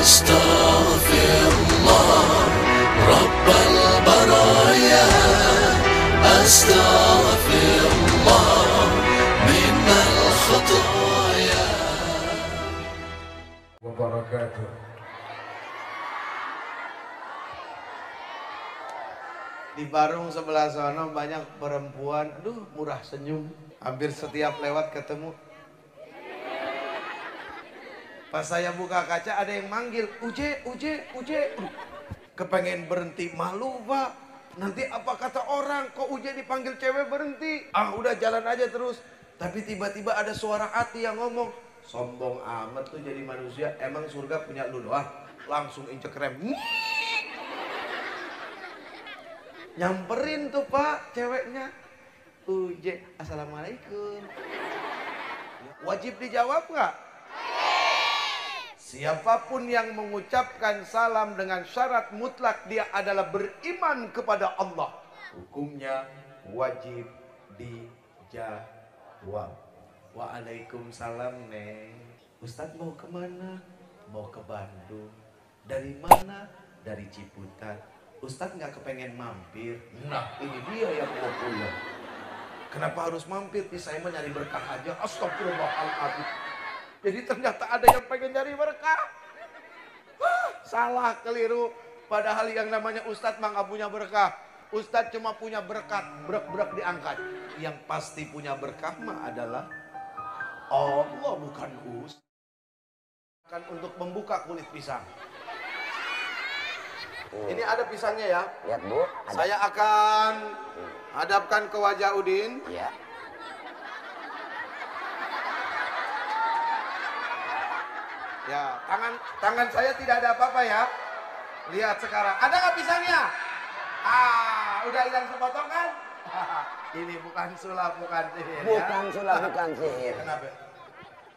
أستغفر الله رب البرايا أستغفر الله من الخطايا وبركاته. Di Barung sebelah sana banyak perempuan, aduh murah senyum. Hampir setiap lewat ketemu. Pas saya buka kaca ada yang manggil, Uje. Kepengen berhenti, malu pak. Nanti apa kata orang, kok Uje dipanggil cewek berhenti? Ah udah jalan aja terus. Tapi tiba-tiba ada suara hati yang ngomong, sombong amat tuh jadi manusia, emang surga punya lu doang? Langsung injek rem. Nyamperin tuh pak ceweknya, Uje, assalamualaikum. Wajib dijawab nggak? Siapapun yang mengucapkan salam dengan syarat mutlak dia adalah beriman kepada Allah, hukumnya wajib dijawab. Waalaikumsalam neng. Ustadz mau kemana? Mau ke Bandung. Dari mana? Dari Ciputat. Ustadz nggak kepengen mampir. Nah ini dia yang mau pulang. Kenapa harus mampir? Saya mau nyari berkah aja. Astagfirullahaladzim. Jadi ternyata ada yang pengen nyari berkah. Salah, keliru. Padahal yang namanya Ustadz mah nggak punya berkah. Ustadz cuma punya berkat, brek-brek diangkat. Yang pasti punya berkah mah adalah Allah, bukan Ustadz. Kan untuk membuka kulit pisang. Ini ada pisangnya ya. Lihat Bu. Saya akan hadapkan ke wajah Udin. Ya. Ya, tangan saya tidak ada apa-apa ya. Lihat sekarang, ada nggak pisangnya? Ah, udah hilang sepotong kan? Ini bukan sulap, bukan sihir. Bukan ya? sulap, bukan sihir. Kenapa?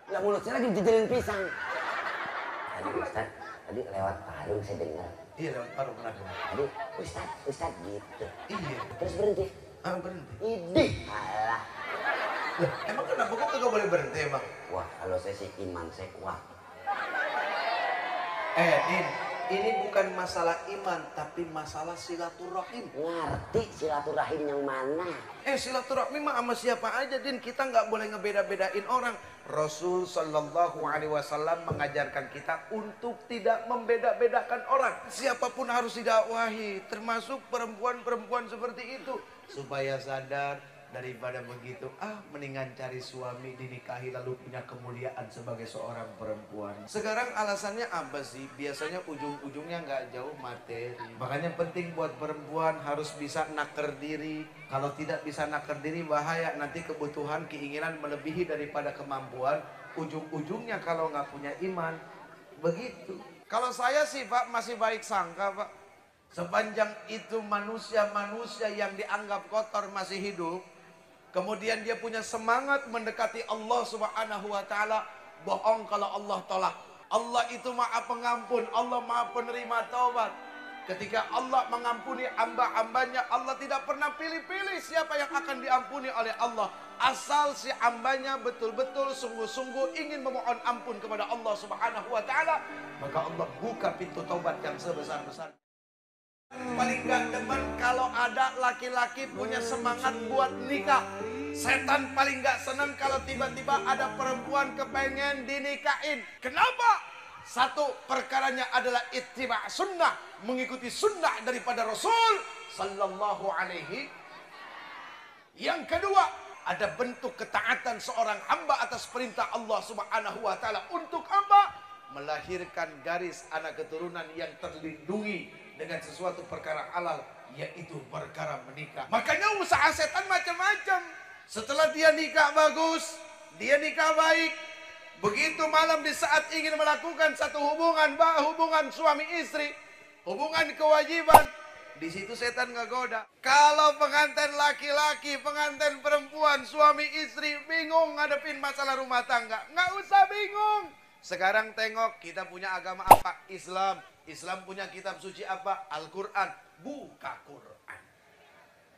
Lah mulut saya lagi dijelin pisang. Tadi Ustaz, tadi lewat Parung saya dengar. Iya, lewat Parung kenapa? Tadi Ustaz gitu. Iya. Terus berhenti. Ah, berhenti. Idih. Alah. Loh, emang kenapa kok nggak boleh berhenti emang? Wah, kalau saya sih iman saya kuat. Din, ini bukan masalah iman, tapi masalah silaturahim. Ngerti silaturahim yang mana? Silaturahmi mah sama siapa aja, Din. Kita nggak boleh ngebeda-bedain orang. Rasul Shallallahu Alaihi Wasallam mengajarkan kita untuk tidak membeda-bedakan orang. Siapapun harus didakwahi, termasuk perempuan-perempuan seperti itu, supaya sadar. Daripada begitu, mendingan cari suami, dinikahi, lalu punya kemuliaan sebagai seorang perempuan. Sekarang alasannya apa sih? Biasanya ujung-ujungnya nggak jauh materi. Makanya penting buat perempuan harus bisa naker diri. Kalau tidak bisa naker diri bahaya. Nanti kebutuhan, keinginan melebihi daripada kemampuan. Ujung-ujungnya kalau nggak punya iman, begitu. Kalau saya sih Pak masih baik sangka Pak. Sepanjang itu manusia-manusia yang dianggap kotor masih hidup, kemudian dia punya semangat mendekati Allah Subhanahu wa taala, bohong kalau Allah tolak. Allah itu Maha Pengampun, Allah Maha Penerima taubat. Ketika Allah mengampuni hamba-hambanya, Allah tidak pernah pilih-pilih siapa yang akan diampuni oleh Allah. Asal si hambanya betul-betul sungguh-sungguh ingin memohon ampun kepada Allah Subhanahu wa taala, maka Allah buka pintu taubat yang sebesar-besar. Paling gak demen kalau ada laki-laki punya semangat buat nikah. Setan paling gak senang kalau tiba-tiba ada perempuan kepengen dinikahin. Kenapa? Satu, perkaranya adalah ittiba' sunnah, mengikuti sunnah daripada Rasul Sallallahu Alaihi. Yang kedua, ada bentuk ketaatan seorang hamba atas perintah Allah Subhanahu Wa Taala. Untuk apa? Melahirkan garis anak keturunan yang terlindungi dengan sesuatu perkara halal, yaitu perkara menikah. Makanya usaha setan macam-macam. Setelah dia nikah bagus, dia nikah baik, begitu malam di saat ingin melakukan satu hubungan suami istri, hubungan kewajiban, di situ setan ngegoda. Kalau pengantin laki-laki, pengantin perempuan, suami istri bingung ngadepin masalah rumah tangga, nggak usah bingung. Sekarang tengok kita punya agama apa? Islam. Islam punya kitab suci apa? Al-Quran. Buka Quran.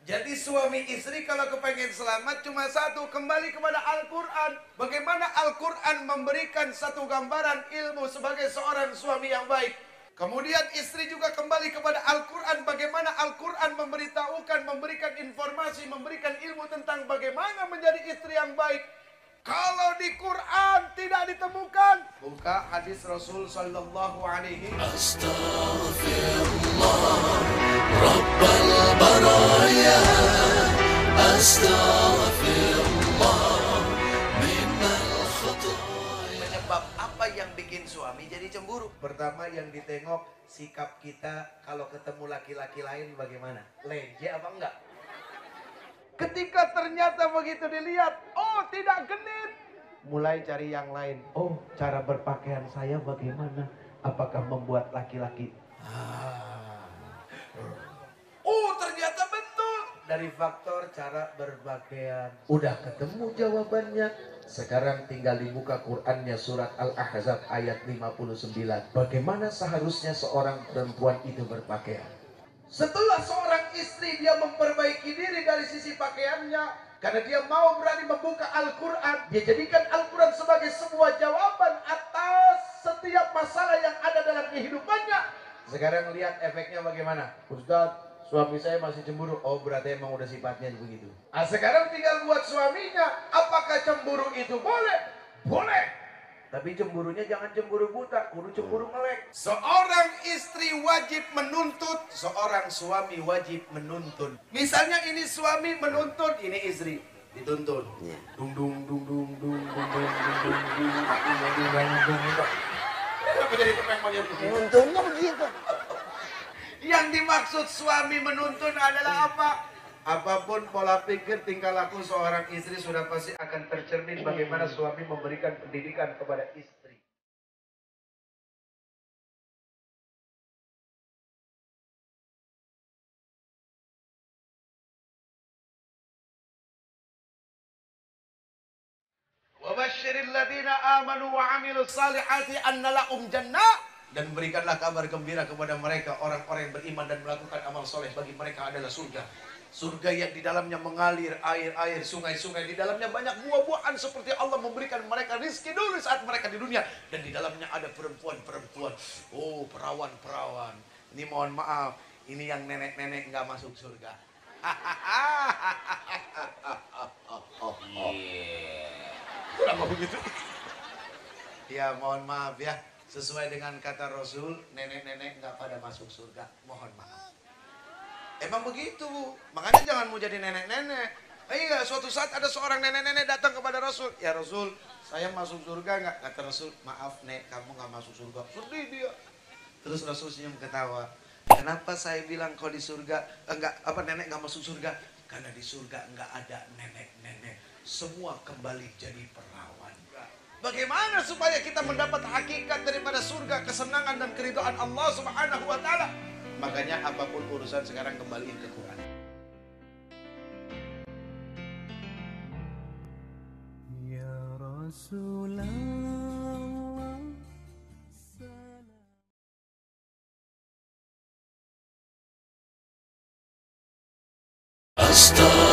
Jadi suami istri kalau kepengen selamat cuma satu, kembali kepada Al-Quran. Bagaimana Al-Quran memberikan satu gambaran ilmu sebagai seorang suami yang baik. Kemudian istri juga kembali kepada Al-Quran. Bagaimana Al-Quran memberitahukan, memberikan informasi, memberikan ilmu tentang bagaimana menjadi istri yang baik. Kalau di Quran tidak ditemukan, buka hadis Rasul Sallallahu Alaihi Astaghfirullah Rabbal baraya Astaghfirullah minal khataya. Penyebab apa yang bikin suami jadi cemburu? Pertama yang ditengok sikap kita kalau ketemu laki-laki lain bagaimana? Lenje apa enggak? Ketika ternyata begitu dilihat, oh tidak genit, mulai cari yang lain. Oh, cara berpakaian saya bagaimana? Apakah membuat laki-laki? Oh, ternyata betul. Dari faktor cara berpakaian. Udah ketemu jawabannya. Sekarang tinggal dibuka Qur'annya surat Al-Ahzab ayat 59. Bagaimana seharusnya seorang perempuan itu berpakaian? Setelah seorang istri dia memperbaiki diri dari sisi pakaiannya, karena dia mau berani membuka Al-Quran, dia jadikan Al-Quran sebagai sebuah jawaban atas setiap masalah yang ada dalam kehidupannya. Sekarang lihat efeknya bagaimana. Ustaz, suami saya masih cemburu. Oh, berarti emang udah sifatnya begitu. Sekarang tinggal buat suaminya, apakah cemburu itu boleh? Boleh. Tapi cemburunya jangan cemburu buta, kudu cemburu melek. Seorang istri wajib menuntut, seorang suami wajib menuntun. Misalnya ini suami menuntut, ini istri dituntun. Dung dung dung dung dung dung dung dung dung dung. Kenapa jadi tepeng monyet begitu? Untunnya begitu. Yang dimaksud suami menuntun adalah apa? Apapun pola pikir tingkah laku seorang istri sudah pasti akan tercermin bagaimana suami memberikan pendidikan kepada istri. Wabashshiril ladzina amanu wa 'amilus salihati anna lahum jannah, dan berikanlah kabar gembira kepada mereka orang-orang yang beriman dan melakukan amal soleh, bagi mereka adalah surga. Surga yang di dalamnya mengalir air-air, sungai-sungai. Di dalamnya banyak buah-buahan seperti Allah memberikan mereka rizki dulu saat mereka di dunia. Dan di dalamnya ada perempuan-perempuan. Oh, perawan-perawan. Ini mohon maaf, ini yang nenek-nenek nggak masuk surga. Kenapa begitu? Ya, mohon maaf ya. Sesuai dengan kata Rasul, nenek-nenek nggak pada masuk surga. Mohon maaf. Emang begitu, makanya jangan mau jadi nenek-nenek. Iya, suatu saat ada seorang nenek-nenek datang kepada Rasul. Ya Rasul, saya masuk surga nggak? Kata Rasul, maaf nek, kamu nggak masuk surga. Sedih dia. Terus Rasul senyum ketawa. Kenapa saya bilang kau di surga nenek nggak masuk surga? Karena di surga nggak ada nenek-nenek. Semua kembali jadi perawan. Bagaimana supaya kita mendapat hakikat daripada surga, kesenangan dan keridhaan Allah Subhanahu wa taala? Makanya apapun urusan sekarang kembaliin ke Quran. Ya Rasulullah, Astaghfirullah